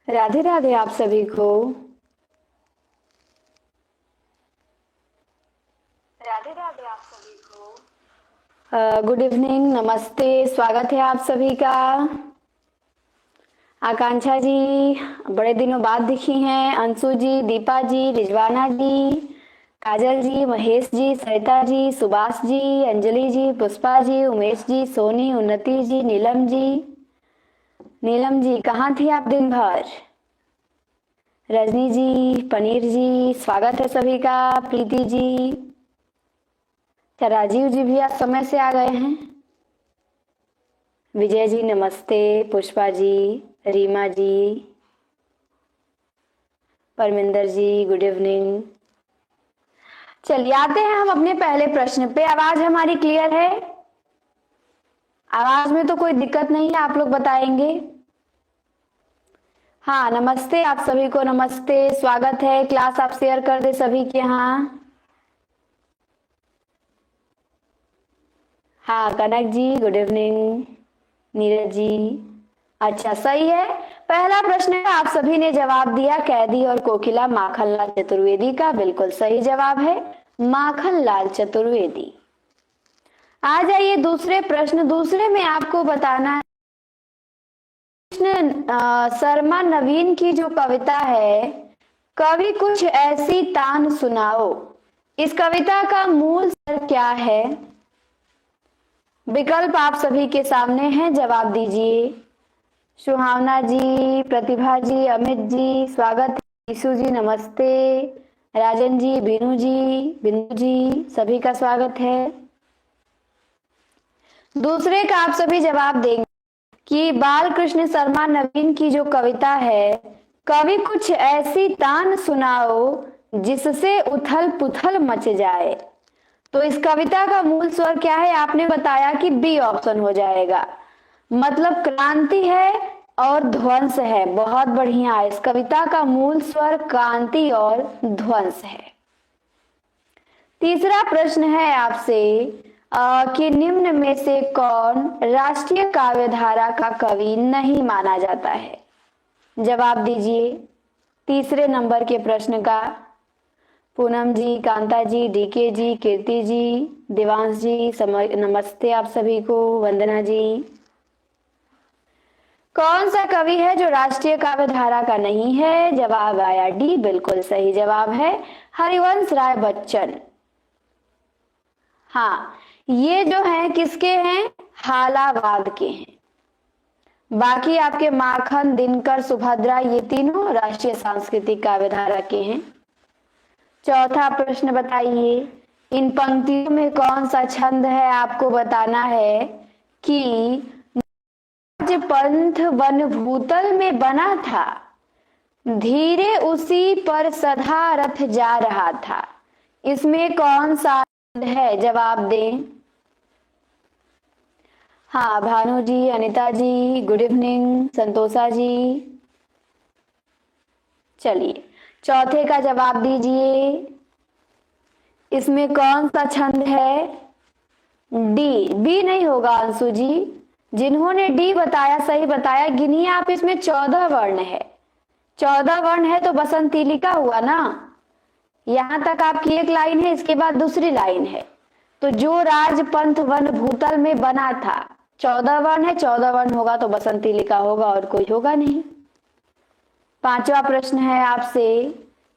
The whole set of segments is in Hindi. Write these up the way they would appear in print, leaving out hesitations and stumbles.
राधे राधे आप सभी को। राधे राधे आप सभी को। गुड इवनिंग, नमस्ते, स्वागत है आप सभी का। आकांक्षा जी बड़े दिनों बाद दिखी हैं। अंशु जी, दीपा जी, रिजवाना जी, काजल जी, महेश जी, सरिता जी, सुभाष जी, अंजलि जी, पुष्पा जी, उमेश जी, सोनी, उन्नति जी, नीलम जी। नीलम जी कहाँ थी आप दिन भर? रजनी जी, पनीर जी, स्वागत है सभी का। प्रीति जी, क्या राजीव जी भी आज समय से आ गए हैं? विजय जी नमस्ते, पुष्पा जी, रीमा जी, परमिंदर जी गुड इवनिंग। चलिए आते हैं हम अपने पहले प्रश्न पे। आवाज हमारी क्लियर है? आवाज में तो कोई दिक्कत नहीं है, आप लोग बताएंगे। हाँ नमस्ते आप सभी को, नमस्ते, स्वागत है। क्लास आप शेयर कर दे सभी के यहाँ। हाँ कनक जी गुड इवनिंग, नीरज जी। अच्छा सही है। पहला प्रश्न है, आप सभी ने जवाब दिया कैदी और कोकिला माखनलाल चतुर्वेदी का। बिल्कुल सही जवाब है माखनलाल चतुर्वेदी। आ जाइए दूसरे प्रश्न। दूसरे में आपको बताना है कृष्ण शर्मा नवीन की जो कविता है, कवि कुछ ऐसी तान सुनाओ, इस कविता का मूल स्वर क्या है? विकल्प आप सभी के सामने हैं, जवाब दीजिए। सुहावना जी, प्रतिभा जी, अमित जी स्वागत है। यीशु जी नमस्ते, राजन जी, बीनू जी, बिंदु जी, सभी का स्वागत है। दूसरे का आप सभी जवाब देंगे कि बाल कृष्ण शर्मा नवीन की जो कविता है, कवि कुछ ऐसी तान सुनाओ जिससे उथल पुथल मच जाए। तो इस कविता का मूल स्वर क्या है? आपने बताया कि बी ऑप्शन हो जाएगा, मतलब क्रांति है और ध्वंस है। बहुत बढ़िया, इस कविता का मूल स्वर क्रांति और ध्वंस है। तीसरा प्रश्न है आपसे कि निम्न में से कौन राष्ट्रीय काव्यधारा का कवि नहीं माना जाता है? जवाब दीजिए तीसरे नंबर के प्रश्न का। पूनम जी, कांता जी, डीके जी, कीर्ति जी, देवांश जी, नमस्ते आप सभी को। वंदना जी, कौन सा कवि है जो राष्ट्रीय काव्यधारा का नहीं है? जवाब आया डी, बिल्कुल सही जवाब है हरिवंश राय बच्चन। हाँ ये जो है किसके हैं? हालावाद के हैं। बाकी आपके माखन, दिनकर, सुभद्रा ये तीनों राष्ट्रीय सांस्कृतिक काव्यधारा के हैं। चौथा प्रश्न बताइए, इन पंक्तियों में कौन सा छंद है? आपको बताना है कि पंथ वन भूतल में बना था, धीरे उसी पर सधा रथ जा रहा था। इसमें कौन सा है? जवाब दें। हाँ भानु जी, अनिता जी गुड इवनिंग, संतोषा जी। चलिए चौथे का जवाब दीजिए, इसमें कौन सा छंद है? डी, बी नहीं होगा अंशु जी। जिन्होंने डी बताया सही बताया। गिनिए आप, इसमें 14 वर्ण है। 14 वर्ण है तो बसंतीलिका हुआ ना। यहां तक आपकी एक लाइन है, इसके बाद दूसरी लाइन है। तो जो राजपंथ वन भूतल में बना था, 14 वर्ण है, 14 वर्ण होगा तो बसंतीलिका होगा और कोई होगा नहीं। पांचवा प्रश्न है आपसे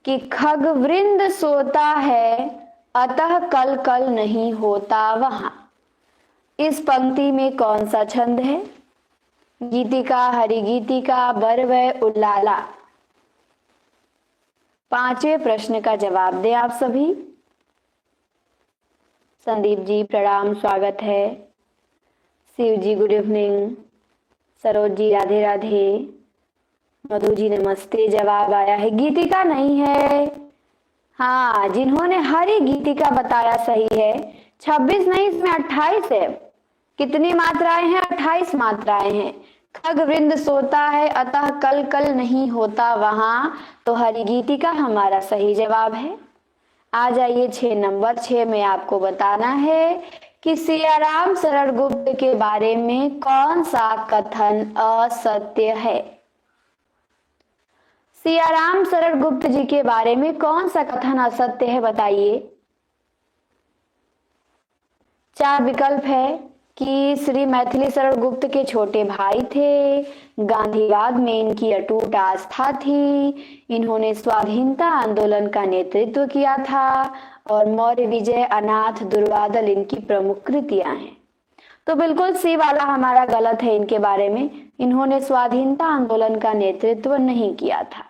कि खगवृंद सोता है अतः कल कल नहीं होता वहां। इस पंक्ति में कौन सा छंद है? गीतिका, हरिगीतिका, बरवै, उल्लाला। पांचवें प्रश्न का जवाब दें आप सभी। संदीप जी प्रणाम, स्वागत है। शिव जी गुड इवनिंग, सरोज जी राधे राधे, मधु जी नमस्ते। जवाब आया है गीतिका नहीं है। हाँ जिन्होंने हरि गीतिका बताया सही है। 26 नहीं, इसमें 28 है। कितनी मात्राएं हैं? 28 मात्राएं हैं। खगवृंद सोता है अतः कल कल नहीं होता वहां, तो हरि गीतिका हमारा सही जवाब है। आ जाइए 6 नंबर। 6 में आपको बताना है कि सियाराम शरण गुप्त के बारे में कौन सा कथन असत्य है? सियाराम शरण गुप्त जी के बारे में कौन सा कथन असत्य है, बताइए। 4 विकल्प है कि श्री मैथिली शरण गुप्त के छोटे भाई थे, गांधीवाद में इनकी अटूट आस्था थी, इन्होंने स्वाधीनता आंदोलन का नेतृत्व किया था, और मौर्य विजय अनाथ दुर्वादल इनकी प्रमुख कृतियां हैं। तो बिल्कुल सी वाला हमारा गलत है इनके बारे में, इन्होंने स्वाधीनता आंदोलन का नेतृत्व नहीं किया था।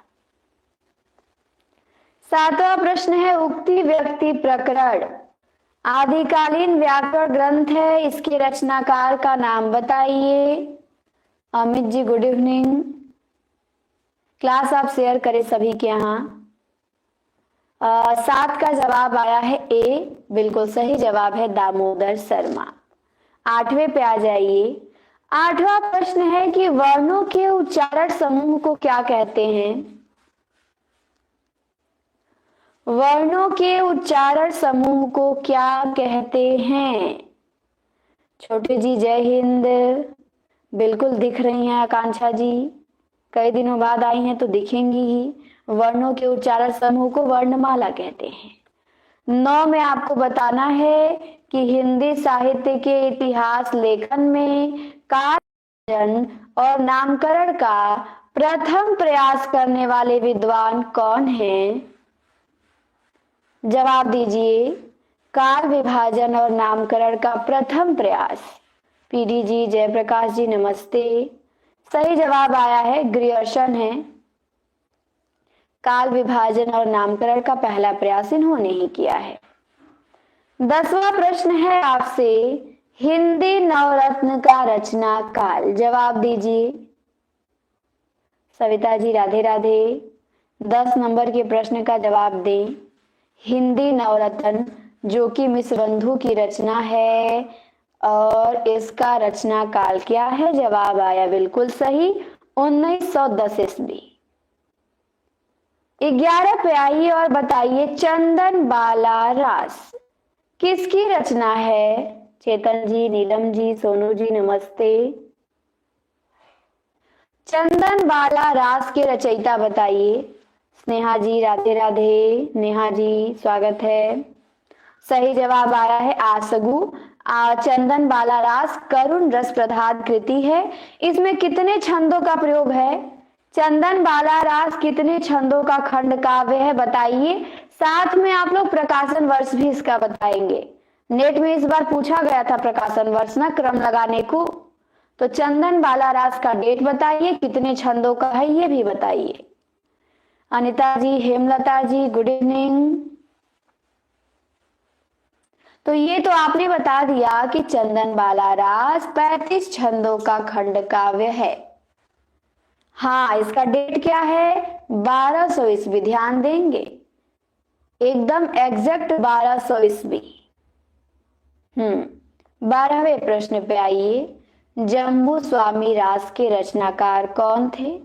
7वां प्रश्न है, उक्ति व्यक्ति प्रकरण आदिकालीन व्याकरण ग्रंथ है, इसके रचनाकार का नाम बताइए। Amit ji good evening. Class आप शेयर करें सभी के यहाँ। 7 का जवाब आया है ए, बिल्कुल सही जवाब है दामोदर शर्मा। 8वें पे आ जाइए। 8वां प्रश्न है कि वर्णों के उच्चारण समूह को क्या कहते हैं? वर्णों के उच्चारण समूह को क्या कहते हैं? छोटे जी जय हिंद। बिल्कुल दिख रही हैं आकांक्षा जी, कई दिनों बाद आई हैं तो दिखेंगी ही। वर्णों के उच्चारण समूह को वर्णमाला कहते हैं। 9 में आपको बताना है कि हिंदी साहित्य के इतिहास लेखन में काव्य और नामकरण का प्रथम प्रयास करने वाले विद्वान कौन हैं? जवाब दीजिए। काल विभाजन और नामकरण का प्रथम प्रयास। पीडी जी जयप्रकाश जी नमस्ते। सही जवाब आया है ग्रियर्सन है। काल विभाजन और नामकरण का पहला प्रयास इन्होंने ही किया है। 10वां प्रश्न है आपसे, हिंदी नवरत्न का रचना काल। जवाब दीजिए। सविता जी राधे राधे। 10 नंबर के प्रश्न का जवाब दें। हिंदी नवरत्न जो कि मिसबंधु की रचना है, और इसका रचना काल क्या है? जवाब आया बिल्कुल सही 1910 ईस्वी। 11 पे आइए और बताइए, चंदन बाला रास किसकी रचना है? चेतन जी, नीलम जी, सोनू जी नमस्ते। चंदन बाला रास के रचयिता बताइए। स्नेहा जी राधे राधे। नेहा जी स्वागत है। सही जवाब आया है आसगु। चंदन बाला रास करुण रस प्रधान कृति है। इसमें कितने छंदों का प्रयोग है? चंदन बाला रास कितने छंदों का खंड काव्य है, बताइए। साथ में आप लोग प्रकाशन वर्ष भी इसका बताएंगे। नेट में इस बार पूछा गया था प्रकाशन वर्ष ना, क्रम लगाने को। तो चंदन बाला रास का डेट बताइए, कितने छंदों का है ये भी बताइए। अनिता जी, हेमलता जी गुड इवनिंग। तो ये तो आपने बता दिया कि चंदन बाला रास 35 छंदों का खंड काव्य है। हाँ, इसका डेट क्या है? 1200 ईस्वी। ध्यान देंगे, एकदम एग्जैक्ट 1200 ईस्वी। 12वें प्रश्न पे आइए, जम्बू स्वामी रास के रचनाकार कौन थे?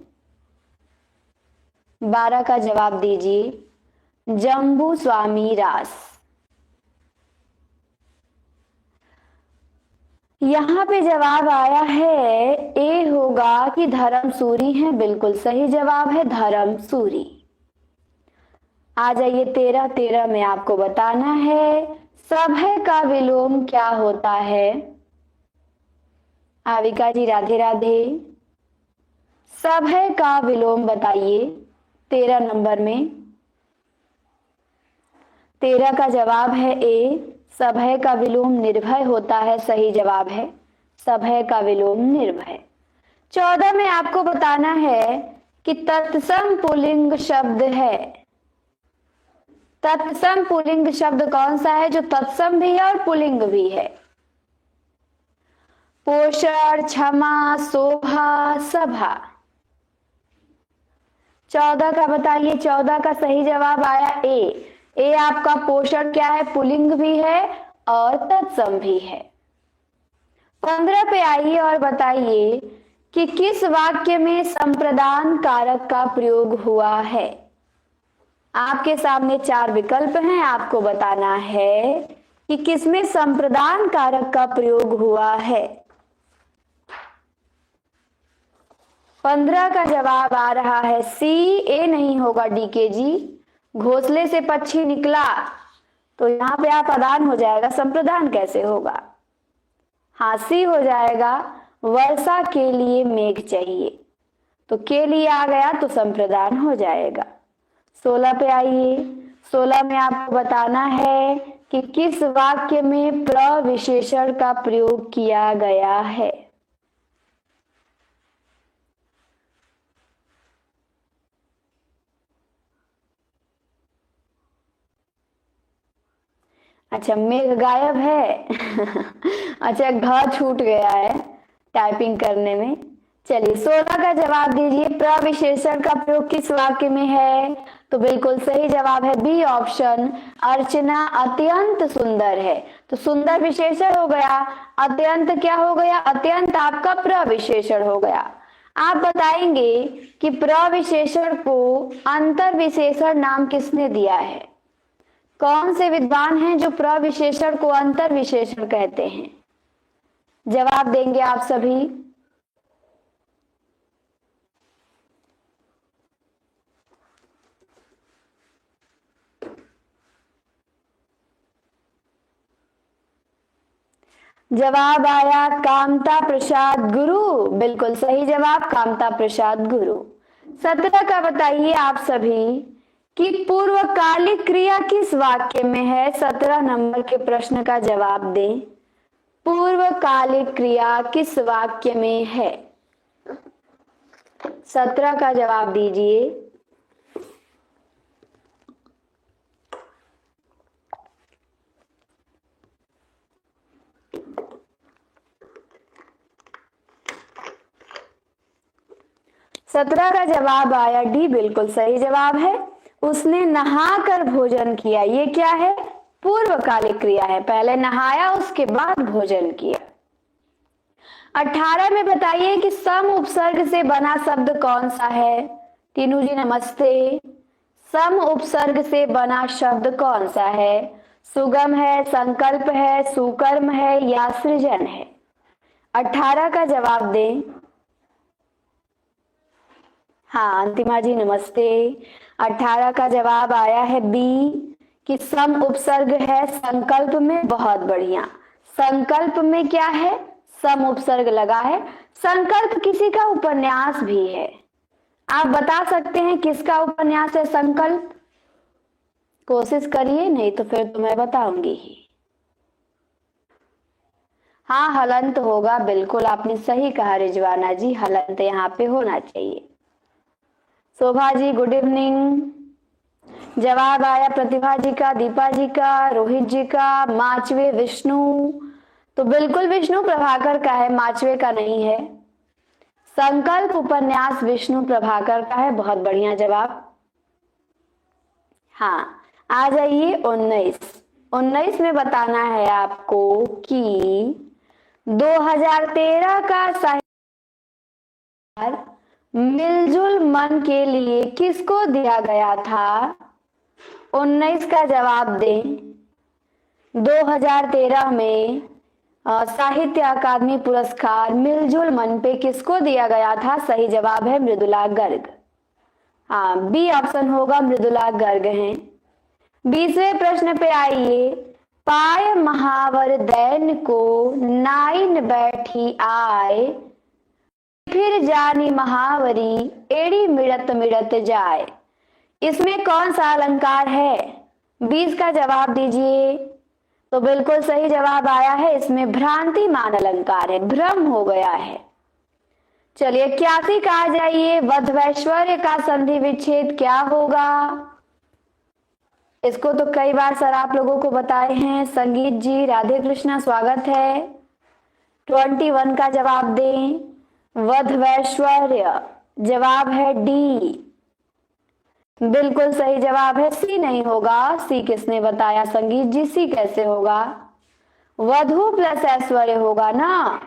12 का जवाब दीजिए। जम्बू स्वामी रास। यहाँ पे जवाब आया है ए होगा कि धर्मसूरी है। बिल्कुल सही जवाब है धर्मसूरी। आ जाइए 13 में आपको बताना है, सभय का विलोम क्या होता है? आविका जी राधे राधे। सभय का विलोम बताइए 13 नंबर में। 13 का जवाब है ए, सभय का विलोम निर्भय होता है। सही जवाब है सभय का विलोम निर्भय। 14 में आपको बताना है कि तत्सम पुल्लिंग शब्द है। तत्सम पुल्लिंग शब्द कौन सा है जो तत्सम भी है और पुल्लिंग भी है? पोषण, क्षमा, शोभा, सभा। 14 का बताइए। 14 का सही जवाब आया ए। ए आपका पोषण क्या है? पुल्लिंग भी है और तत्सम भी है। 15 पे आइए और बताइए कि किस वाक्य में संप्रदान कारक का प्रयोग हुआ है? आपके सामने 4 विकल्प हैं, आपको बताना है कि किसमें संप्रदान कारक का प्रयोग हुआ है। 15 का जवाब आ रहा है सी, ए नहीं होगा डी के जी। घोंसले से पक्षी निकला, तो यहाँ पे आप अदान हो जाएगा, संप्रदान कैसे होगा? हाँ सी हो जाएगा, वर्षा के लिए मेघ चाहिए, तो के लिए आ गया तो संप्रदान हो जाएगा। 16 पे आइए। 16 में आपको बताना है कि किस वाक्य में प्रविशेषण का प्रयोग किया गया है। अच्छा, मेघ गायब है अच्छा, घ छूट गया है टाइपिंग करने में। चलिए 16 का जवाब दीजिए, प्रविशेषण का प्रयोग किस वाक्य में है? तो बिल्कुल सही जवाब है बी ऑप्शन, अर्चना अत्यंत सुंदर है। तो सुंदर विशेषण हो गया, अत्यंत क्या हो गया? अत्यंत आपका प्रविशेषण हो गया। आप बताएंगे कि प्रविशेषण को अंतर विशेषण नाम किसने दिया है? कौन से विद्वान हैं जो प्रविशेषण को अंतर विशेषण कहते हैं? जवाब देंगे आप सभी। जवाब आया कामता प्रसाद गुरु, बिल्कुल सही जवाब कामता प्रसाद गुरु। 17 का बताइए आप सभी कि पूर्वकालिक क्रिया किस वाक्य में है? 17 नंबर के प्रश्न का जवाब दें। पूर्वकालिक क्रिया किस वाक्य में है? 17 का जवाब दीजिए। सत्रह का जवाब आया डी, बिल्कुल सही जवाब है। उसने नहाकर भोजन किया, ये क्या है? पूर्वकालिक क्रिया है, पहले नहाया उसके बाद भोजन किया। 18 में बताइए कि सम उपसर्ग से बना शब्द कौन सा है? तीनू जी नमस्ते। सम उपसर्ग से बना शब्द कौन सा है? सुगम है, संकल्प है, सुकर्म है या सृजन है? 18 का जवाब दें। हाँ अंतिमा जी नमस्ते। 18 का जवाब आया है बी कि सम उपसर्ग है संकल्प में। बहुत बढ़िया, संकल्प में क्या है? सम उपसर्ग लगा है। संकल्प किसी का उपन्यास भी है, आप बता सकते हैं किसका उपन्यास है संकल्प? कोशिश करिए, नहीं तो फिर तो मैं बताऊंगी ही। हाँ हलंत होगा, बिल्कुल आपने सही कहा रिजवाना जी, हलंत यहाँ पे होना चाहिए। Shobha ji good evening. जवाब आया प्रतिभा जी का, दीपा जी का, रोहित जी का, माचवे विष्णु। तो बिल्कुल विष्णु प्रभाकर का है, माचवे का नहीं है। संकल्प उपन्यास विष्णु प्रभाकर का है, बहुत बढ़िया जवाब। हाँ आ जाइए 19 में बताना है आपको कि 2013 का साहित्य मिलजुल मन के लिए किसको दिया गया था? 19 का जवाब दें। 2013 में साहित्य अकादमी पुरस्कार मिलजुल मन पे किसको दिया गया था? सही जवाब है मृदुला गर्ग। हाँ बी ऑप्शन होगा, मृदुला गर्ग हैं। 20वें प्रश्न पे आइए। पाय महावर दैन को नाइन बैठी आए, फिर जानी महावरी एड़ी मिड़त मिड़त जाए। इसमें कौन सा अलंकार है? 20 का जवाब दीजिए। तो बिल्कुल सही जवाब आया है, इसमें भ्रांतिमान अलंकार है, भ्रम हो गया है। चलिए 81 का आ जाइए। वधवैश्वर्य का संधि विच्छेद क्या होगा? इसको तो कई बार सर आप लोगों को बताए हैं। संगीत जी राधे कृष्णा स्वागत है। 21 का जवाब दें। वधवैश्वर्य जवाब है डी, बिल्कुल सही जवाब है। सी नहीं होगा, सी किसने बताया? संगीत जी सी कैसे होगा? वधु प्लस ऐश्वर्य होगा ना।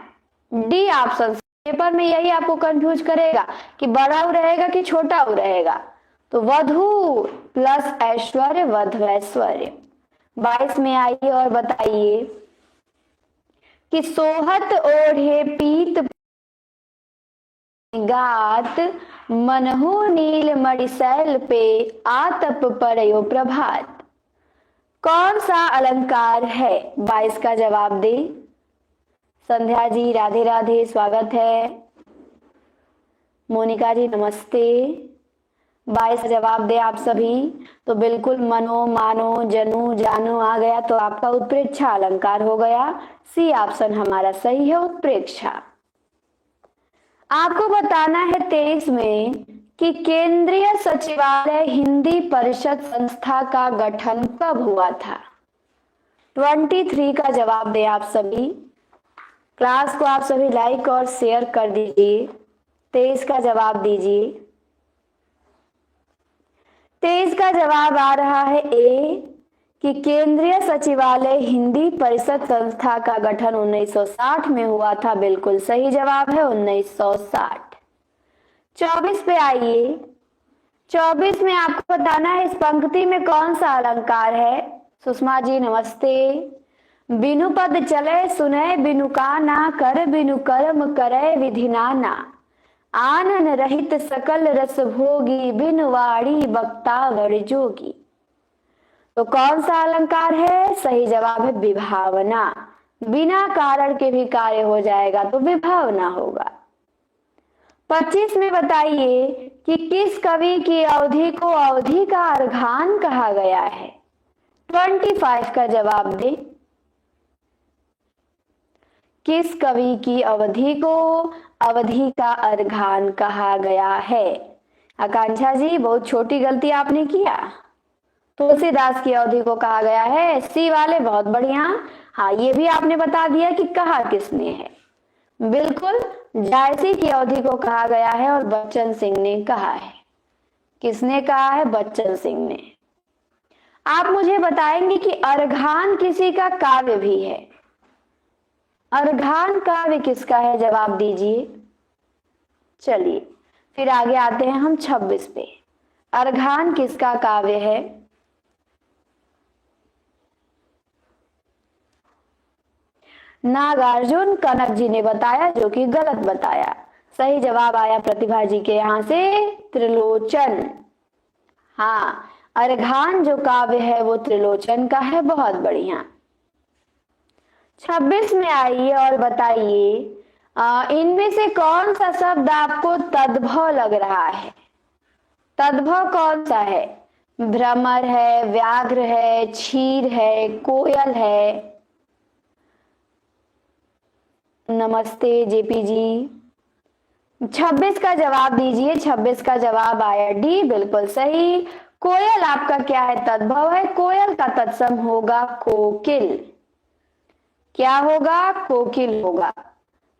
डी ऑप्शन पेपर में यही आपको कंफ्यूज करेगा कि बड़ा उ रहेगा कि छोटा उ रहेगा। तो वधु प्लस ऐश्वर्य वधवैश्वर्य। 22 में आइए और बताइए कि सोहत ओढ़े पीत गात मनहु नील मणिशैल पे आतप परयो प्रभात। कौन सा अलंकार है? 22 का जवाब दे। संध्या जी राधे राधे, स्वागत है। मोनिका जी नमस्ते। 22 का जवाब दे आप सभी। तो बिल्कुल मनो, मानो, जनू, जानू आ गया तो आपका उत्प्रेक्षा अलंकार हो गया। सी ऑप्शन हमारा सही है, उत्प्रेक्षा। आपको बताना है 23 में कि केंद्रीय सचिवालय हिंदी परिषद संस्था का गठन कब हुआ था? 23 का जवाब दे आप सभी। क्लास को आप सभी लाइक और शेयर कर दीजिए। 23 का जवाब दीजिए। 23 का जवाब आ रहा है ए कि केंद्रीय सचिवालय हिंदी परिषद संस्था का गठन 1960 में हुआ था। बिल्कुल सही जवाब है 1960। 24 पे आइए। 24 में आपको बताना है इस पंक्ति में कौन सा अलंकार है। सुषमा जी नमस्ते। बिनु पद चले सुने बिनु काना, कर बिनु कर्म करे विधि नाना, आनन रहित सकल रस भोगी, बिनु वाणी वक्ता वर जोगी। तो कौन सा अलंकार है? सही जवाब है विभावना। बिना कारण के भी कार्य हो जाएगा तो विभावना होगा। 25 में बताइए कि किस कवि की अवधि को अवधि का अर्घान कहा गया है? 25 का जवाब दे। किस कवि की अवधि को अवधि का अर्घान कहा गया है? आकांक्षा जी बहुत छोटी गलती आपने किया। तुलसीदास की अवधि को कहा गया है। सी वाले बहुत बढ़िया। हाँ, ये भी आपने बता दिया कि कहा किसने है। बिल्कुल जायसी की अवधि को कहा गया है और बच्चन सिंह ने कहा है। किसने कहा है? बच्चन सिंह ने। आप मुझे बताएंगे कि अर्घान किसी का काव्य भी है। अर्घान काव्य किसका है? जवाब दीजिए। चलिए फिर आगे आते हैं हम 26 पे। अर्घान किसका काव्य है? नागार्जुन कनक जी ने बताया, जो कि गलत बताया। सही जवाब आया प्रतिभा जी के यहां से त्रिलोचन। हाँ, अर्घान जो काव्य है वो त्रिलोचन का है। बहुत बढ़िया। 26 में आइए और बताइए इनमें से कौन सा शब्द आपको तद्भव लग रहा है? तद्भव कौन सा है? भ्रमर है, व्याघ्र है, क्षीर है, कोयल है। नमस्ते जेपी जी। 26 का जवाब दीजिए। 26 का जवाब आया डी, बिल्कुल सही। कोयल आपका क्या है? तद्भव है। कोयल का तत्सम होगा कोकिल। क्या होगा? कोकिल होगा।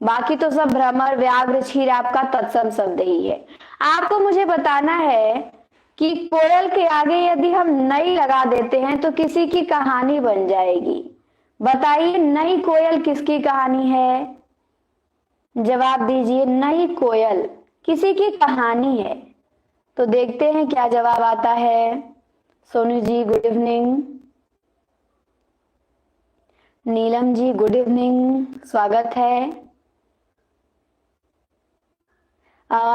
बाकी तो सब भ्रमर, व्याघ्र, क्षीर आपका तत्सम शब्द ही है। आपको मुझे बताना है कि कोयल के आगे यदि हम नई लगा देते हैं तो किसी की कहानी बन जाएगी। बताइए नई कोयल किसकी कहानी है? जवाब दीजिए। नई कोयल किसी की कहानी है। तो देखते हैं क्या जवाब आता है। Sonu ji good evening. Neelam ji good evening, स्वागत है।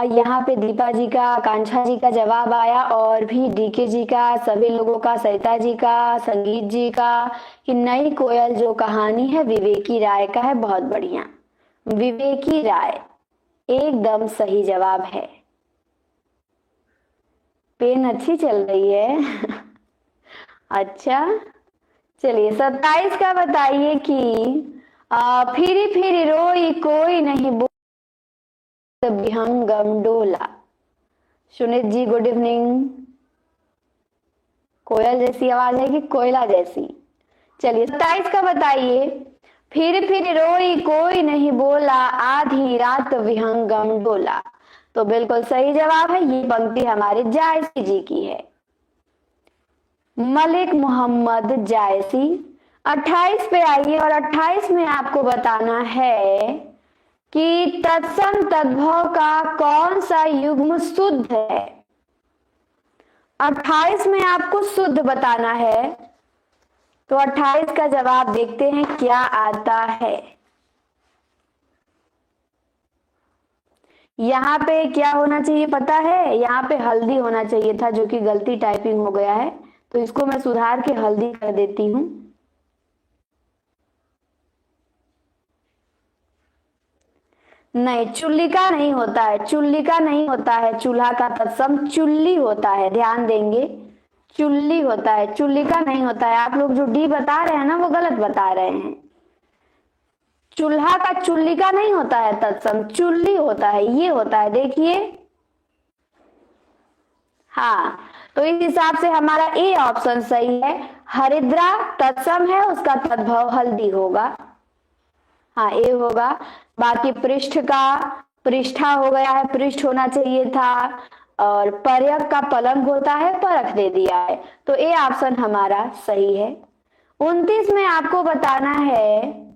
यहाँ पे दीपा जी का, आकांक्षा जी का जवाब आया और भी डीके जी का, सभी लोगों का, सरिता जी का, संगीत जी का, कि नई कोयल जो कहानी है विवेकी राय का है। बहुत बढ़िया, विवेकी राय एकदम सही जवाब है। पेन अच्छी चल रही है। अच्छा चलिए 27 का बताइए कि फिरी फिरी रोई कोई नहीं बोल विहंगम डोला। सुनीत जी गुड इवनिंग। कोयल जैसी आवाज है कि कोयला जैसी? चलिए 27 का बताइए। फिर रोई कोई नहीं बोला, आधी रात विहंगम डोला। तो बिल्कुल सही जवाब है। ये पंक्ति हमारे जायसी जी की है, मलिक मोहम्मद जायसी। 28 पे आइए और 28 में आपको बताना है कि तत्सम तद्भव का कौन सा युग्म शुद्ध है। 28 में आपको शुद्ध बताना है। तो 28 का जवाब देखते हैं क्या आता है। यहाँ पे क्या होना चाहिए पता है? यहाँ पे हल्दी होना चाहिए था, जो कि गलती टाइपिंग हो गया है, तो इसको मैं सुधार के हल्दी कर देती हूँ। नहीं, चुल्लिका नहीं होता है, चुल्लिका नहीं होता है, चूल्हा का तत्सम चुल्ली होता है, ध्यान देंगे, चुल्ली होता है, चुल्लिका नहीं होता है। आप लोग जो डी बता रहे हैं ना, वो गलत बता रहे हैं। चूल्हा का चुल्लिका नहीं होता है, तत्सम चुल्ली होता है, ये होता है, देखिए। हाँ, तो इस हिसाब से हमारा ए ऑप्शन सही है। हरिद्रा तत्सम है, उसका तद्भव हल्दी होगा। हाँ, ए होगा। बाकी पृष्ठ का पृष्ठा हो गया है, पृष्ठ होना चाहिए था। और पर्यक का पलंग होता है, परख दे दिया है, तो ए ऑप्शन हमारा सही है। 29 में आपको बताना है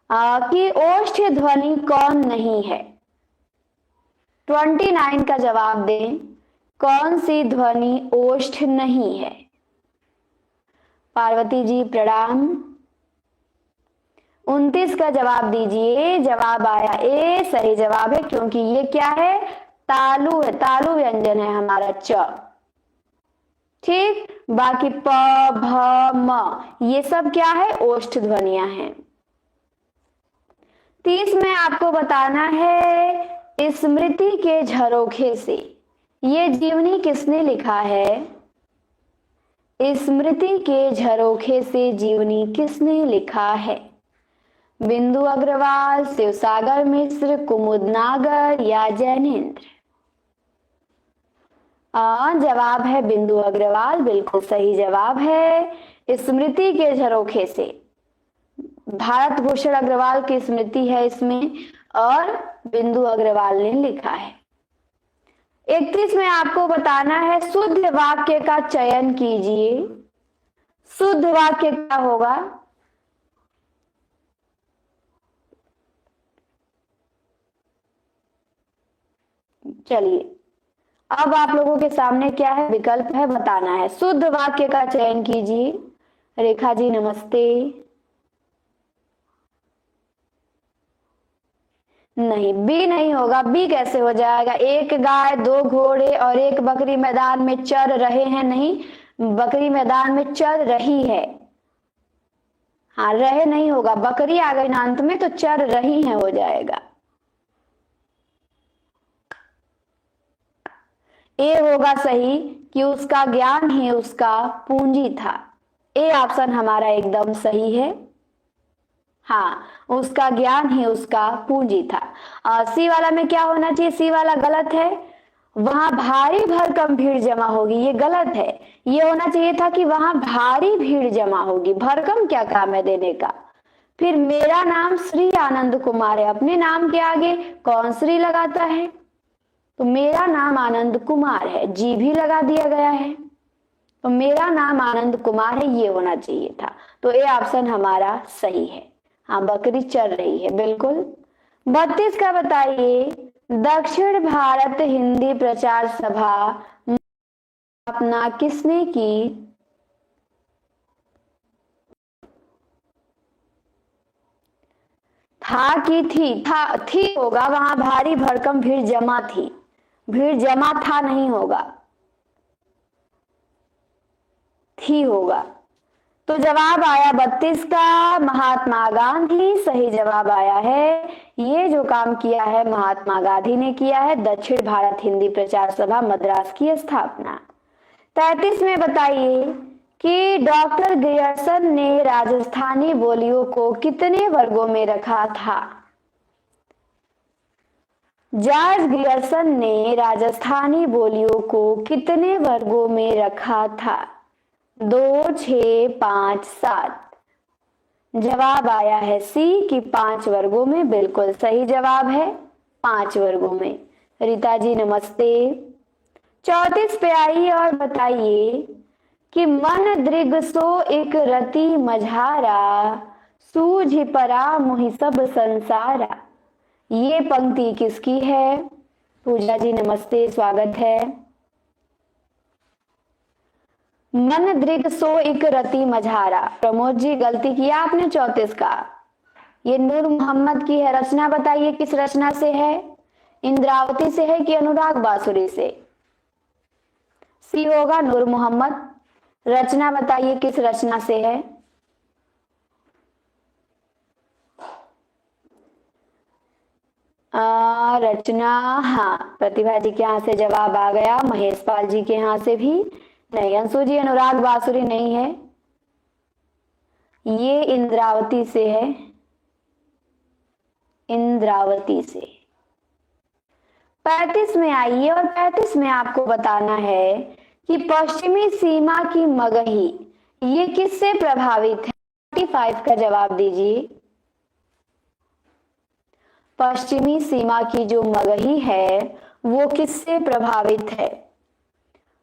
कि ओष्ठ ध्वनि कौन नहीं है। 29 का जवाब दें, कौन सी ध्वनि ओष्ठ नहीं है? पार्वती जी प्रणाम। 29 का जवाब दीजिए। जवाब आया ए, सही जवाब है, क्योंकि ये क्या है? तालु है, तालु व्यंजन है हमारा च। ठीक, बाकी प भ म ये सब क्या है? ओष्ठ ध्वनियां हैं। 30 में आपको बताना है स्मृति के झरोखे से, ये जीवनी किसने लिखा है? स्मृति के झरोखे से जीवनी किसने लिखा है? बिंदु अग्रवाल, शिवसागर मिश्र, कुमुद नागर या जैनेन्द्र? जवाब है बिंदु अग्रवाल, बिल्कुल सही जवाब है। स्मृति के झरोखे से, भारत भूषण अग्रवाल की स्मृति है इसमें, और बिंदु अग्रवाल ने लिखा है। 31 में आपको बताना है शुद्ध वाक्य का चयन कीजिए। शुद्ध वाक्य क्या होगा? चलिए, अब आप लोगों के सामने क्या है? विकल्प है, बताना है। शुद्ध वाक्य का चयन कीजिए। रेखा जी नमस्ते। नहीं, बी नहीं होगा। बी कैसे हो जाएगा? एक गाय, दो घोड़े और एक बकरी मैदान में चर रहे हैं। नहीं, बकरी मैदान में चर रही है। हाँ, रहे नहीं होगा, बकरी आ गई ना अंत में, तो चर रही है हो जाएगा। ए होगा सही कि उसका ज्ञान ही उसका पूंजी था। ए ऑप्शन हमारा एकदम सही है। हाँ, उसका ज्ञान ही उसका पूंजी था। सी वाला में क्या होना चाहिए? सी वाला गलत है, वहां भारी भरकम भीड़ जमा होगी, ये गलत है। ये होना चाहिए था कि वहां भारी भीड़ जमा होगी। भरकम क्या काम है देने का? फिर मेरा नाम श्री आनंद कुमार है, अपने नाम के आगे कौन श्री लगाता है? तो मेरा नाम आनंद कुमार है, जी भी लगा दिया गया है, तो मेरा नाम आनंद कुमार है, ये होना चाहिए था। तो ए ऑप्शन हमारा सही है। हाँ, बकरी चर रही है, बिल्कुल। 32 का बताइए, दक्षिण भारत हिंदी प्रचार सभा स्थापना किसने की? था कि थी? थी होगा, वहां भारी भरकम भीड़ जमा थी। भीड़ जमा था नहीं होगा, थी होगा। तो जवाब आया 32 का महात्मा गांधी, सही जवाब आया है। ये जो काम किया है महात्मा गांधी ने किया है, दक्षिण भारत हिंदी प्रचार सभा मद्रास की स्थापना। 33 में बताइए कि डॉक्टर ग्रियर्सन ने राजस्थानी बोलियों को कितने वर्गों में रखा था? जॉर्ज ग्रियर्सन ने राजस्थानी बोलियों को कितने वर्गों में रखा था? 2, 6, 5, 7? जवाब आया है सी कि 5 वर्गों में, बिल्कुल सही जवाब है, 5 वर्गों में। रीता जी नमस्ते। 34 पे आइए और बताइए कि मन दृग सो एक रति मझारा, सूझ परा मुहि सब संसारा, ये पंक्ति किसकी है? पूजा जी नमस्ते, स्वागत है। मन दृग सो एक रति मझारा, प्रमोद जी गलती किया आपने 34 का। ये नूर मोहम्मद की है, रचना बताइए किस रचना से है? इंद्रावती से है कि अनुराग बासुरी से? सी होगा नूर मोहम्मद। रचना बताइए किस रचना से है? रचना, हाँ, प्रतिभा जी के यहाँ से जवाब आ गया, महेश पाल जी के यहाँ से भी नहीं। अंशु जी अनुराग बासुरी नहीं है, ये इंद्रावती से है, इंद्रावती से। 35 में आइए और 35 में आपको बताना है कि पश्चिमी सीमा की मगही ये किससे प्रभावित है? 35 का जवाब दीजिए। पश्चिमी सीमा की जो मगही है वो किससे प्रभावित है?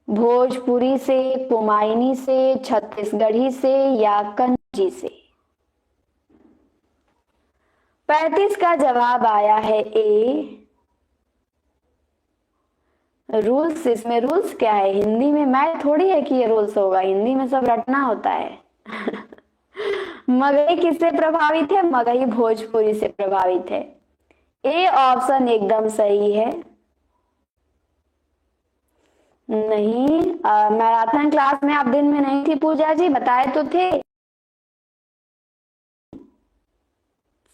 भोजपुरी से, कुमायूनी से, छत्तीसगढ़ी से या कन्नौजी से? 35 का जवाब आया है ए, रूल्स। इसमें रूल्स क्या है? हिंदी में मैथ थोड़ी है कि ये रूल्स होगा, हिंदी में सब रटना होता है। मगही किससे प्रभावित है? मगही भोजपुरी से प्रभावित है। ए ऑप्शन एकदम सही है। नहीं, मैराथन क्लास में आप दिन में नहीं थी पूजा जी, बताए तो थे।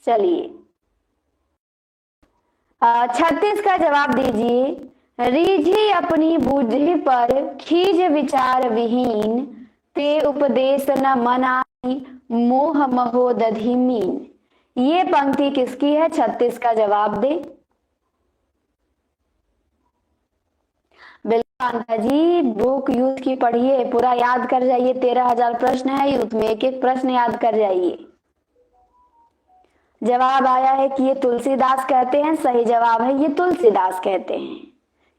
चलिए 36 का जवाब दीजिए। रीझी अपनी बुद्धि पर खीज विचार विहीन, ते उपदेश न मनाई मोह महोदधि मीन। ये पंक्ति किसकी है? 36 का जवाब दे। बिल्कुल कांता जी, बुक यूथ की पढ़िए, पूरा याद कर जाइए। 13,000 प्रश्न है यूथ में, एक एक प्रश्न याद कर जाइए। जवाब आया है कि ये तुलसीदास कहते हैं, सही जवाब है ये तुलसीदास कहते हैं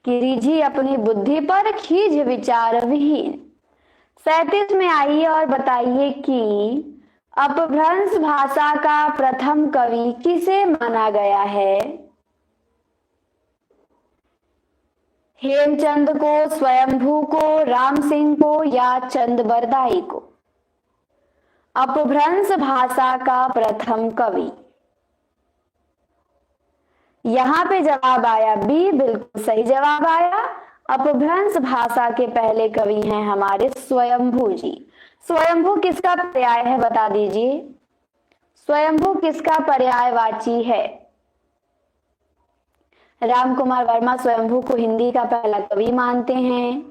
कि रीझी अपनी बुद्धि पर खीज विचार विहीन। 37 में आइए और बताइए कि अपभ्रंश भाषा का प्रथम कवि किसे माना गया है? हेमचंद को, स्वयंभू को, राम सिंह को या चंद बरदाई को? अपभ्रंश भाषा का प्रथम कवि, यहां पे जवाब आया बी, बिल्कुल सही जवाब आया। अपभ्रंश भाषा के पहले कवि हैं हमारे स्वयंभू जी। स्वयंभू किसका पर्याय है बता दीजिए? स्वयंभू किसका पर्यायवाची है? राम कुमार वर्मा स्वयंभू को हिंदी का पहला कवि मानते हैं,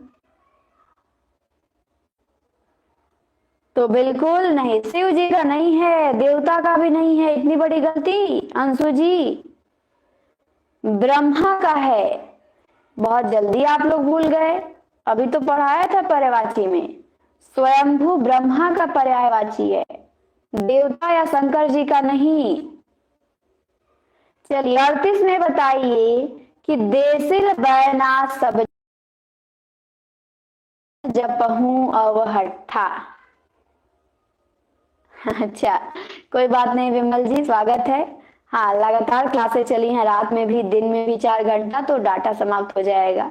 तो बिल्कुल नहीं, शिव जी का नहीं है, देवता का भी नहीं है, इतनी बड़ी गलती अंशु जी, ब्रह्मा का है। बहुत जल्दी आप लोग भूल गए, अभी तो पढ़ाया था पर्यायवाची में। स्वयंभू ब्रह्मा का पर्यायवाची है, देवता या शंकर जी का नहीं। चलिए 38 में बताइए कि देसिल बैना सब जपहूं अवहट्ठा। अच्छा, कोई बात नहीं विमल जी, स्वागत है। हाँ, लगातार क्लासें चली हैं, रात में भी दिन में भी 4 घंटा, तो डाटा समाप्त हो जाएगा।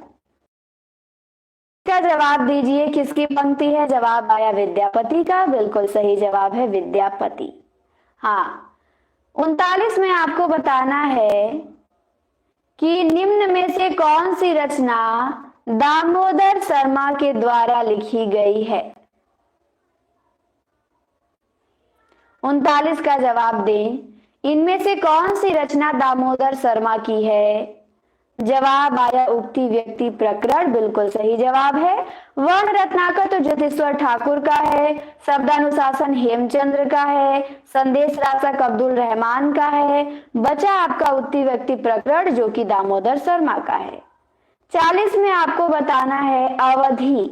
इसका जवाब दीजिए, किसकी पंक्ति है? जवाब आया विद्यापति का, बिल्कुल सही जवाब है विद्यापति। हाँ, 39 में आपको बताना है कि निम्न में से कौन सी रचना दामोदर शर्मा के द्वारा लिखी गई है? 39 का जवाब दें, इनमें से कौन सी रचना दामोदर शर्मा की है? जवाब आया उक्ति व्यक्ति प्रकरण, बिल्कुल सही जवाब है। वर्ण रत्नाकर तो ज्योतिश्वर ठाकुर का है, शब्दानुशासन हेमचंद्र का है, संदेश राशक अब्दुल रहमान का है, बचा आपका उक्ति व्यक्ति प्रकरण जो कि दामोदर शर्मा का है। 40 में आपको बताना है अवधि।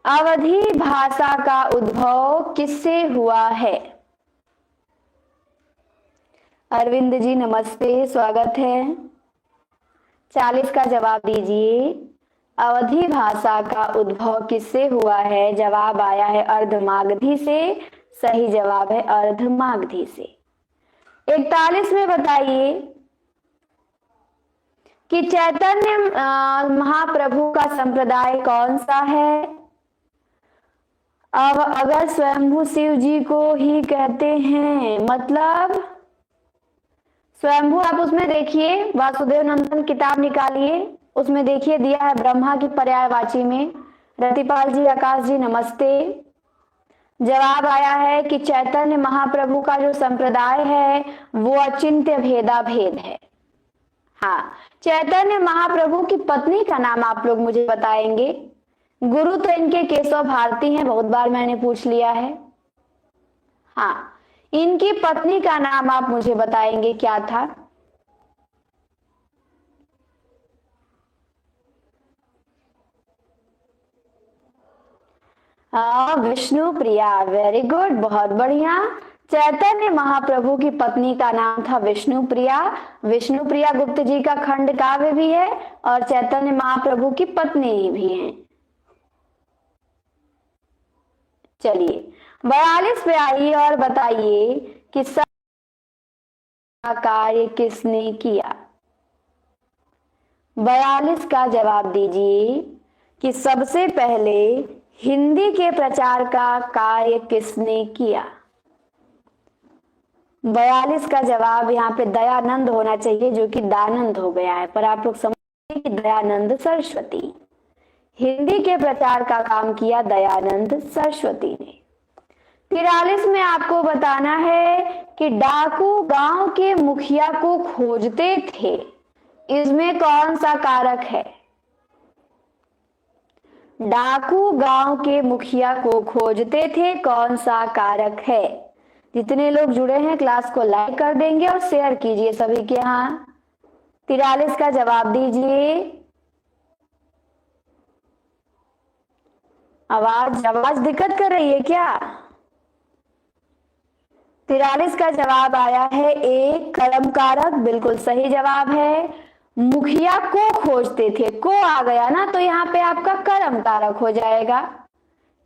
अवधी भाषा का उद्भव किससे हुआ है? अरविंद जी नमस्ते, स्वागत है। 40 का जवाब दीजिए, अवधी भाषा का उद्भव किससे हुआ है? जवाब आया है अर्धमागधी से, सही जवाब है अर्धमागधी से। 41 में बताइए कि चैतन्य महाप्रभु का संप्रदाय कौन सा है? अब अगर स्वयंभू शिव जी को ही कहते हैं, मतलब स्वयंभू आप उसमें देखिए, वासुदेव नंदन किताब निकालिए, उसमें देखिए दिया है ब्रह्मा की पर्यायवाची में। रतिपाल जी, आकाश जी नमस्ते। जवाब आया है कि चैतन्य महाप्रभु का जो संप्रदाय है वो अचिंत्य भेदा भेद है। हाँ, चैतन्य महाप्रभु की पत्नी का नाम आप लोग मुझे बताएंगे। गुरु तो इनके केशव भारती हैं, बहुत बार मैंने पूछ लिया है। हाँ, इनकी पत्नी का नाम आप मुझे बताएंगे क्या था। हाँ, विष्णु प्रिया, वेरी गुड, बहुत बढ़िया। चैतन्य महाप्रभु की पत्नी का नाम था विष्णु प्रिया। विष्णु प्रिया गुप्त जी का खंड काव्य भी है और चैतन्य महाप्रभु की पत्नी भी हैं। चलिए 42 पे आइए और बताइए कि सब कार्य किसने किया। 42 का जवाब दीजिए कि सबसे पहले हिंदी के प्रचार का कार्य किसने किया। 42 का जवाब यहाँ पे दयानंद होना चाहिए, जो कि दानंद हो गया है, पर आप लोग समझिए कि दयानंद सरस्वती। हिंदी के प्रचार का काम किया दयानंद सरस्वती ने। 43 में आपको बताना है कि डाकू गांव के मुखिया को खोजते थे, इसमें कौन सा कारक है। डाकू गांव के मुखिया को खोजते थे, कौन सा कारक है। जितने लोग जुड़े हैं क्लास को लाइक कर देंगे और शेयर कीजिए सभी के यहाँ। 43 का जवाब दीजिए। आवाज दिक्कत कर रही है क्या। 43 का जवाब आया है एक, कर्म कारक, बिल्कुल सही जवाब है। मुखिया को खोजते थे, को आ गया ना तो यहाँ पे आपका कर्म कारक हो जाएगा।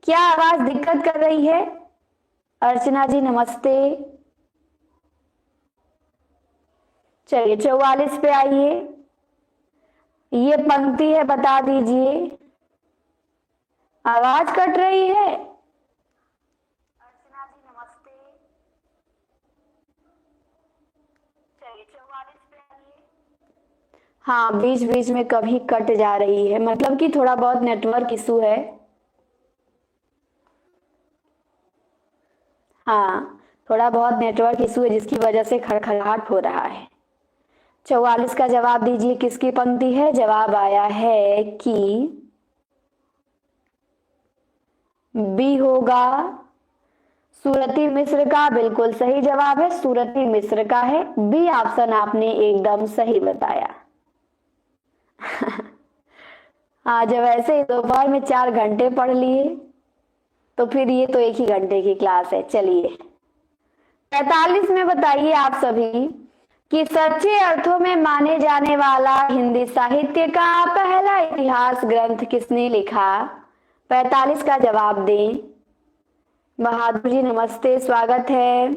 क्या आवाज दिक्कत कर रही है। अर्चना जी नमस्ते। चलिए 44 पे आइए, ये पंक्ति है, बता दीजिए। आवाज कट रही है। अर्चना जी नमस्ते। चलिए 44 पे आइए। हाँ, बीच बीच में कभी कट जा रही है, मतलब कि थोड़ा बहुत नेटवर्क इशू है। हाँ, थोड़ा बहुत नेटवर्क इशू है जिसकी वजह से खड़खड़ाहट हो रहा है। 44 का जवाब दीजिए, किसकी पंक्ति है। जवाब आया है कि बी होगा, सूरती मिश्र का, बिल्कुल सही जवाब है, सूरती मिश्र का है। बी ऑप्शन आपने एकदम सही बताया। हाँ, जब ऐसे दोपहर में 4 घंटे पढ़ लिए तो फिर ये तो 1 ही घंटे की क्लास है। चलिए 45 में बताइए आप सभी कि सच्चे अर्थों में माने जाने वाला हिंदी साहित्य का पहला इतिहास ग्रंथ किसने लिखा। 45 का जवाब दें। बहादुर जी नमस्ते, स्वागत है।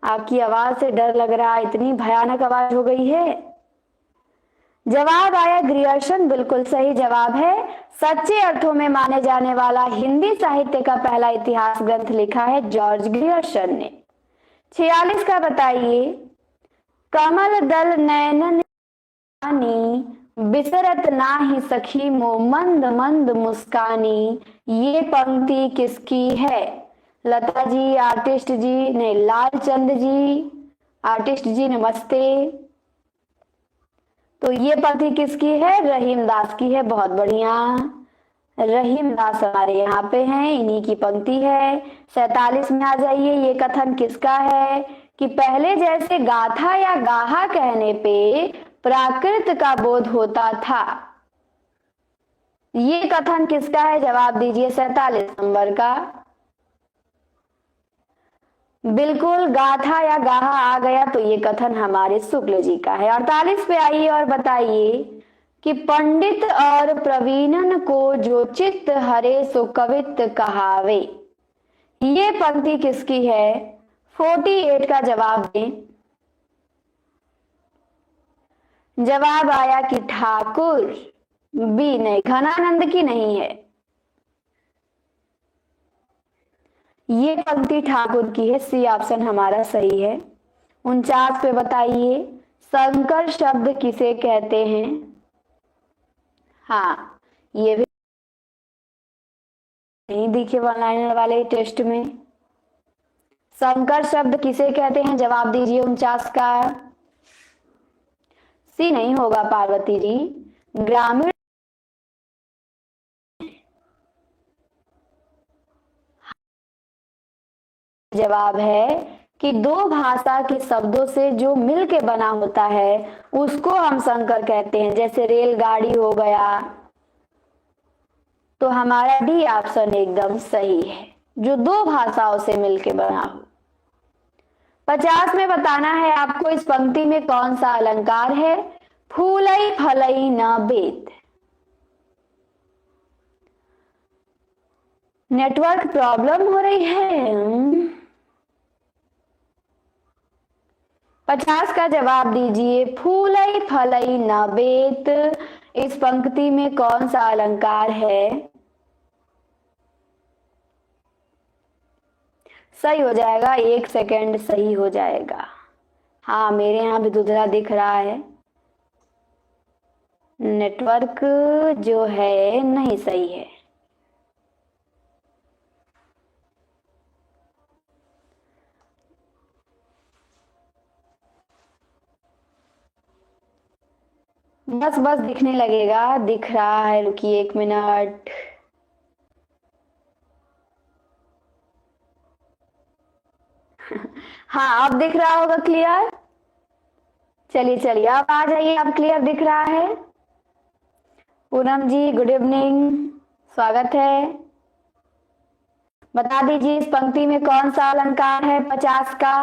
आपकी आवाज से डर लग रहा है, इतनी भयानक आवाज हो गई है। जवाब आया ग्रियर्सन, बिल्कुल सही जवाब है। सच्चे अर्थों में माने जाने वाला हिंदी साहित्य का पहला इतिहास ग्रंथ लिखा है जॉर्ज ग्रियर्सन ने। 46 का बताइए, कमल दल नैनन बिसरत नाही सखी मो मंद मंद मुस्कानी, ये पंक्ति किसकी है। लता जी, आर्टिस्ट जी, नहीं लालचंद जी, आर्टिस्ट जी नमस्ते। तो ये पंक्ति किसकी है। रहीम दास की है, बहुत बढ़िया। रहीम दास हमारे यहाँ पे हैं, इन्हीं की पंक्ति है। 47 में आ जाइए, ये कथन किसका है कि पहले जैसे गाथा या गाहा कहने पे प्राकृत का बोध होता था। ये कथन किसका है। जवाब दीजिए 47 नंबर का। बिल्कुल, गाथा या गाहा आ गया तो ये कथन हमारे शुक्ल जी का है। 48 पे आइए और बताइए कि पंडित और प्रवीणन को जो चित्त हरे सो कवित कहावे, ये पंक्ति किसकी है। 48 का जवाब दें। जवाब आया कि ठाकुर। बी नहीं, घनानंद की नहीं है, ये पंक्ति ठाकुर की है। सी ऑप्शन हमारा सही है। 49 पे बताइए, संकर शब्द किसे कहते हैं? हाँ, ये भी नहीं दिखे वन लाइनर वाले टेस्ट में। संकर शब्द किसे कहते हैं? जवाब दीजिए 49 का। सी नहीं होगा पार्वती जी, ग्रामीण। जवाब है कि दो भाषा के शब्दों से जो मिल के बना होता है उसको हम संकर कहते हैं। जैसे रेलगाड़ी हो गया, तो हमारा डी ऑप्शन एकदम सही है, जो दो भाषाओं से मिलके बना हो। 50 में बताना है आपको, इस पंक्ति में कौन सा अलंकार है? फूलई फलई न बेत। नेटवर्क प्रॉब्लम हो रही है। 50 का जवाब दीजिए, फूलई फलई न बेत। इस पंक्ति में कौन सा अलंकार है? सही हो जाएगा, 1 सेकेंड, सही हो जाएगा। हाँ, मेरे यहाँ भी धुंधला दिख रहा है, नेटवर्क जो है नहीं सही है। बस बस दिखने लगेगा, दिख रहा है, रुकिए 1 मिनट। हाँ, अब दिख रहा होगा क्लियर। चलिए चलिए, अब आ जाइए, अब क्लियर दिख रहा है। पूनम जी गुड इवनिंग, स्वागत है। बता दीजिए इस पंक्ति में कौन सा अलंकार है 50 का?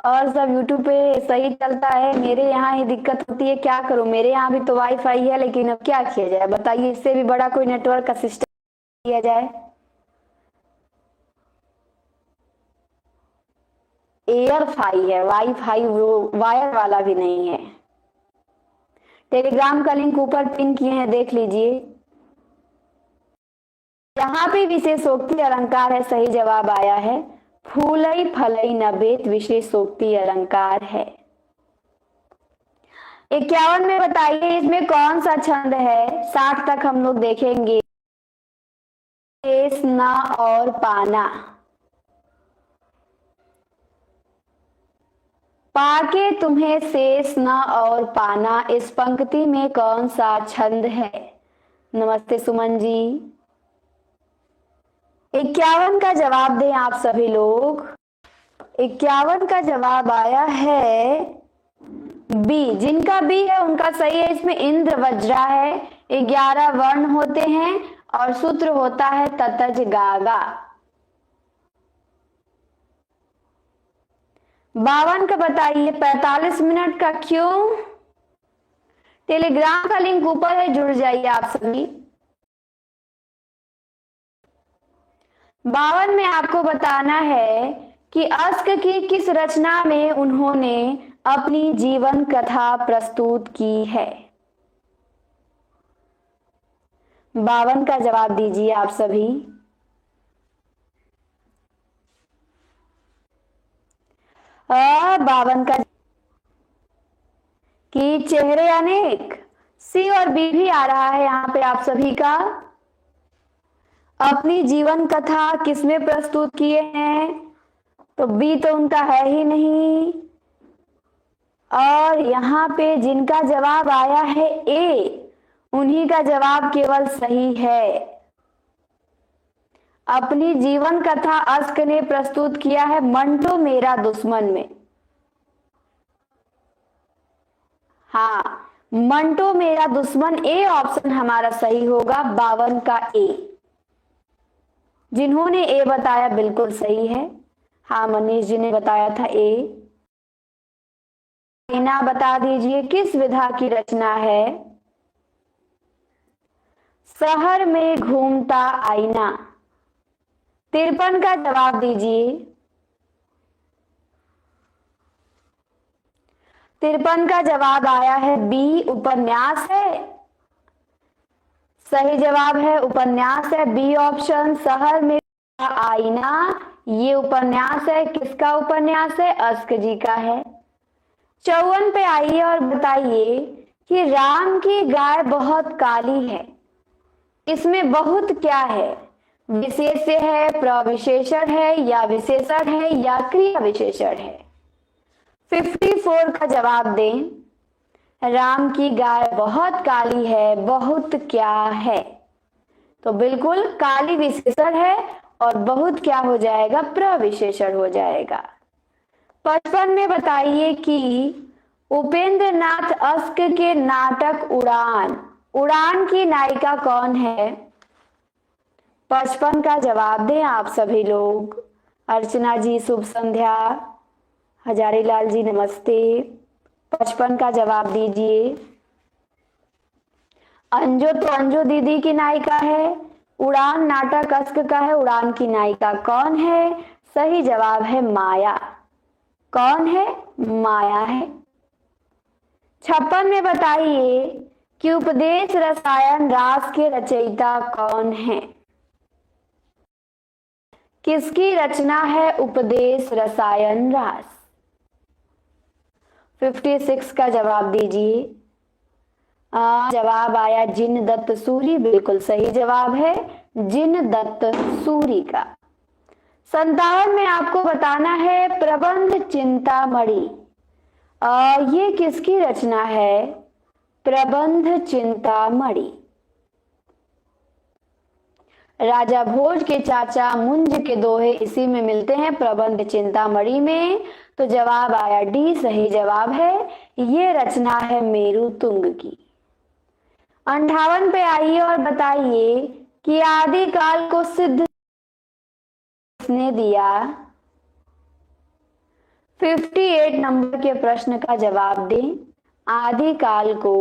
और सब यूट्यूब पे सही चलता है, मेरे यहाँ ही दिक्कत होती है, क्या करूं? मेरे यहाँ भी तो वाईफाई है, लेकिन अब क्या किया जाए बताइए, इससे भी बड़ा कोई नेटवर्क का सिस्टम किया जाए। एयरफाई है, वाईफाई वो वायर वाला भी नहीं है। टेलीग्राम का लिंक ऊपर पिन किए हैं, देख लीजिए। यहाँ पे विशेषोक्ति अलंकार है, सही जवाब आया है, फूलई फलई न बेत विशेषोक्ति अलंकार है। 51 में बताइए इसमें कौन सा छंद है? 60 तक हम लोग देखेंगे। शेष न और पाना। पाके तुम्हें शेष न और पाना, इस पंक्ति में कौन सा छंद है? नमस्ते सुमन जी। 51 का जवाब दें आप सभी लोग। 51 का जवाब आया है बी। जिनका बी है उनका सही है। इसमें इंद्र वज्रा है, 11 वर्ण होते हैं और सूत्र होता है ततज गागा। 52 का बताइए, 45 मिनट का क्यों? टेलीग्राम का लिंक ऊपर है, जुड़ जाइए आप सभी। 52 में आपको बताना है कि अस्क की किस रचना में उन्होंने अपनी जीवन कथा प्रस्तुत की है? 52 का जवाब दीजिए आप सभी। 52 का कि चेहरे अनेक, सी और बी भी आ रहा है यहाँ पे आप सभी का। अपनी जीवन कथा किसमें प्रस्तुत किए हैं? तो बी तो उनका है ही नहीं। और यहाँ पे जिनका जवाब आया है ए, उन्हीं का जवाब केवल सही है। अपनी जीवन कथा अस्क ने प्रस्तुत किया है मंटो मेरा दुश्मन में। हाँ, मंटो मेरा दुश्मन, ए ऑप्शन हमारा सही होगा, 52 का ए। जिन्होंने ए बताया बिल्कुल सही है। हाँ, मनीष जी ने बताया था ए। आईना बता दीजिए किस विधा की रचना है? शहर में घूमता आईना। 53 का जवाब दीजिए। 53 का जवाब आया है बी, उपन्यास है। सही जवाब है उपन्यास है, बी ऑप्शन। शहर में आईना, ये उपन्यास है। किसका उपन्यास है? अस्क जी का है। 54 पे आइए और बताइए कि राम की गाय बहुत काली है, इसमें बहुत क्या है? विशेष्य है, प्रविशेषण है, या विशेषण है, या क्रिया विशेषण है? 54 का जवाब दें। राम की गाय बहुत काली है, बहुत क्या है? तो बिल्कुल काली विशेषण है और बहुत क्या हो जाएगा? प्रविशेषण हो जाएगा। 55 में बताइए कि उपेंद्र नाथ अस्क के नाटक उड़ान, उड़ान की नायिका कौन है? 55 का जवाब दें आप सभी लोग। अर्चना जी शुभ संध्या, हजारी लाल जी नमस्ते। 55 का जवाब दीजिए। अंजो तो अंजो दीदी की नायिका है। उड़ान नाटक अस्क का है, उड़ान की नायिका कौन है? सही जवाब है माया। कौन है? माया है। 56 में बताइए कि उपदेश रसायन रास के रचयिता कौन है? किसकी रचना है उपदेश रसायन रास? 56 का जवाब दीजिए। जवाब आया जिन दत्त सूरी, बिल्कुल सही जवाब है जिन दत्त सूरी का। 57 में आपको बताना है प्रबंध चिंतामणि, ये किसकी रचना है? प्रबंध चिंतामणि राजा भोज के चाचा मुंज के दोहे इसी में मिलते हैं, प्रबंध चिंतामणि में। तो जवाब आया डी, सही जवाब है। ये रचना है मेरु तुंग की। 58 पे आइए और बताइए कि आदिकाल को सिद्ध किसने दिया? 58 नंबर के प्रश्न का जवाब दें। आदिकाल को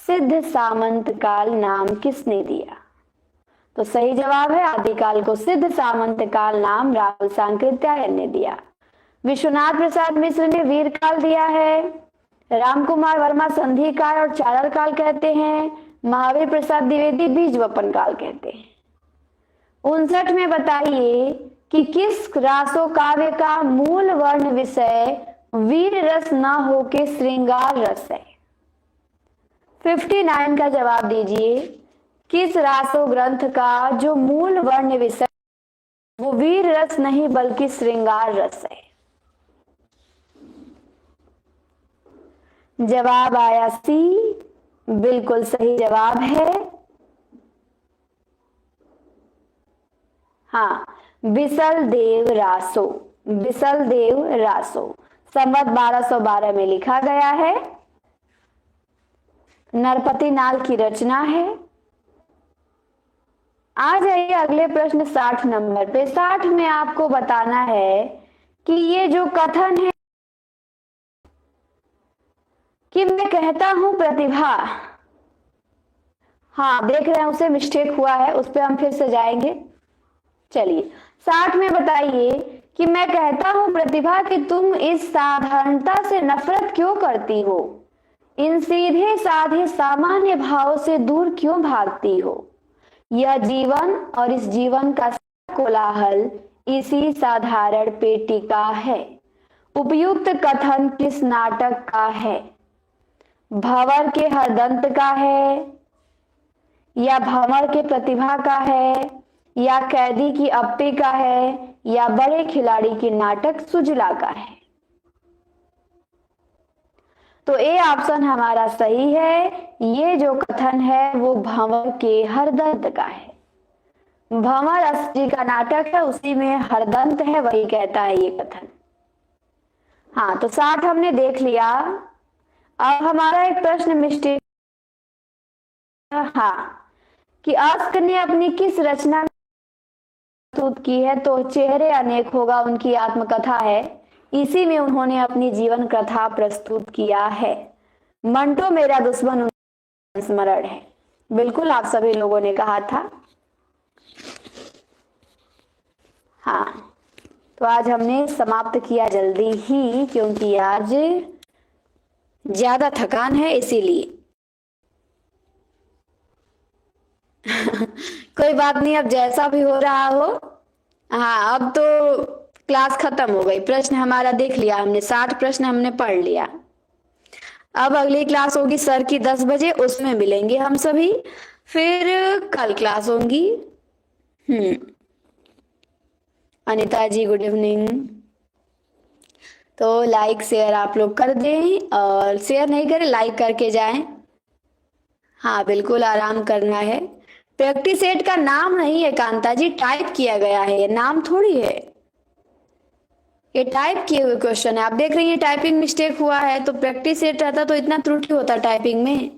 सिद्ध सामंत काल नाम किसने दिया? तो सही जवाब है आदिकाल को सिद्ध सामंत काल नाम राहुल सांकृत्यायन ने दिया। विश्वनाथ प्रसाद मिश्र ने वीर काल दिया है। रामकुमार वर्मा संधि काल और चारल काल कहते हैं। महावीर प्रसाद द्विवेदी बीज वपन काल कहते हैं। 59 में बताइए कि किस रासो काव्य का मूल वर्ण विषय वीर रस न होके श्रृंगार रस है? 59 का जवाब दीजिए। किस रासो ग्रंथ का जो मूल वर्ण विषय वो वीर रस नहीं बल्कि श्रृंगार रस है? जवाब आया सी, बिल्कुल सही जवाब है। हाँ, बिसल देव रासो, बिसल देव रासो संवत 1212 में लिखा गया है। नरपति नाल की रचना है। आ जाइए अगले प्रश्न 60 नंबर पे। 60 में आपको बताना है कि ये जो कथन है कि मैं कहता हूं प्रतिभा, हाँ देख रहे हैं उसे मिस्टेक हुआ है, उस पर हम फिर से जाएंगे। चलिए 60 में बताइए कि मैं कहता हूं प्रतिभा कि तुम इस साधारणता से नफरत क्यों करती हो, इन सीधे साधे सामान्य भाव से दूर क्यों भागती हो? यह जीवन और इस जीवन का कोलाहल इसी साधारण पेटिका है। उपयुक्त कथन किस नाटक का है? भंवर के हरदंत का है, या भंवर के प्रतिभा का है, या कैदी की अप्पी का है, या बड़े खिलाड़ी की नाटक सुजला का है? तो ए ऑप्शन हमारा सही है। ये जो कथन है वो भंवर के हरदंत का है। भंवर जी का नाटक है, उसी में हरदंत है, वही कहता है ये कथन। हाँ, तो 60 हमने देख लिया। अब हमारा एक प्रश्न मिस्टेक, हाँ, कि अस्क ने अपनी किस रचना में प्रस्तुत की है? तो चेहरे अनेक होगा उनकी आत्मकथा है, इसी में उन्होंने अपनी जीवन कथा प्रस्तुत किया है। मंटो मेरा दुश्मन उनका स्मरण है, बिल्कुल आप सभी लोगों ने कहा था। हाँ, तो आज हमने समाप्त किया जल्दी ही, क्योंकि आज ज्यादा थकान है इसीलिए। कोई बात नहीं, अब जैसा भी हो रहा हो। हाँ, अब तो क्लास खत्म हो गई, प्रश्न हमारा देख लिया हमने, 60 प्रश्न हमने पढ़ लिया। अब अगली क्लास होगी सर की 10 बजे, उसमें मिलेंगे हम सभी। फिर कल क्लास होंगी। हम्म। अनिता जी गुड इवनिंग। तो लाइक शेयर आप लोग कर दें, और शेयर नहीं करें लाइक करके जाएं। हाँ बिल्कुल, आराम करना है। प्रैक्टिस सेट का नाम नहीं है कांता जी, टाइप किया गया है, ये नाम थोड़ी है। ये टाइप किए हुए क्वेश्चन है, आप देख रही हैं टाइपिंग मिस्टेक हुआ है, तो प्रैक्टिस सेट रहता तो इतना त्रुटि होता टाइपिंग में।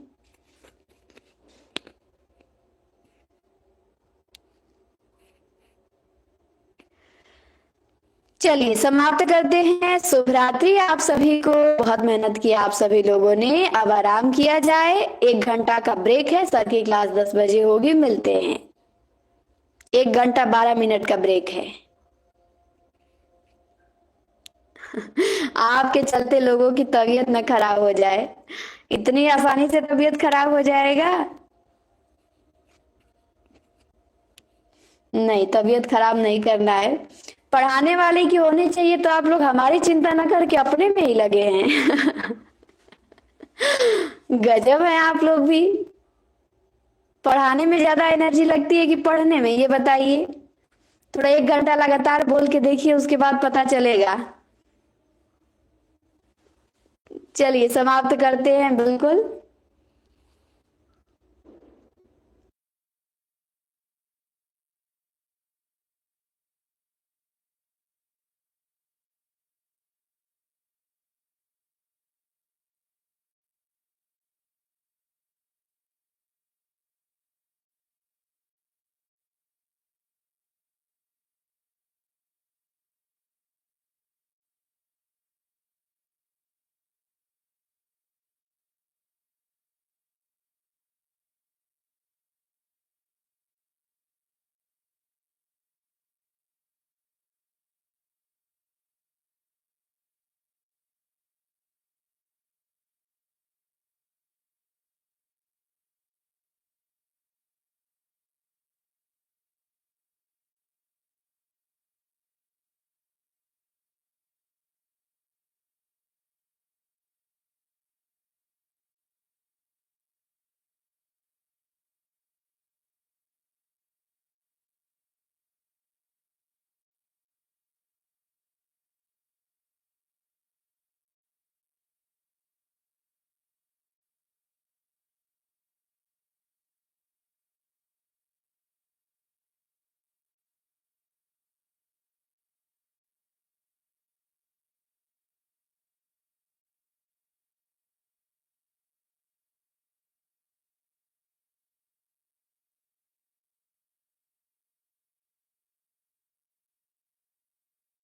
चलिए समाप्त करते हैं, शुभ रात्रि आप सभी को। बहुत मेहनत की आप सभी लोगों ने, अब आराम किया जाए। 1 घंटा का ब्रेक है, सर की क्लास 10 बजे होगी, मिलते हैं। 1 घंटा 12 मिनट का ब्रेक है। आपके चलते लोगों की तबीयत न खराब हो जाए, इतनी आसानी से तबीयत खराब हो जाएगा? नहीं, तबीयत खराब नहीं करना है। पढ़ाने वाले की होनी चाहिए, तो आप लोग हमारी चिंता न करके अपने में ही लगे हैं। गजब है आप लोग भी। पढ़ाने में ज्यादा एनर्जी लगती है कि पढ़ने में, ये बताइए। थोड़ा 1 घंटा लगातार बोल के देखिए, उसके बाद पता चलेगा। चलिए समाप्त करते हैं, बिल्कुल।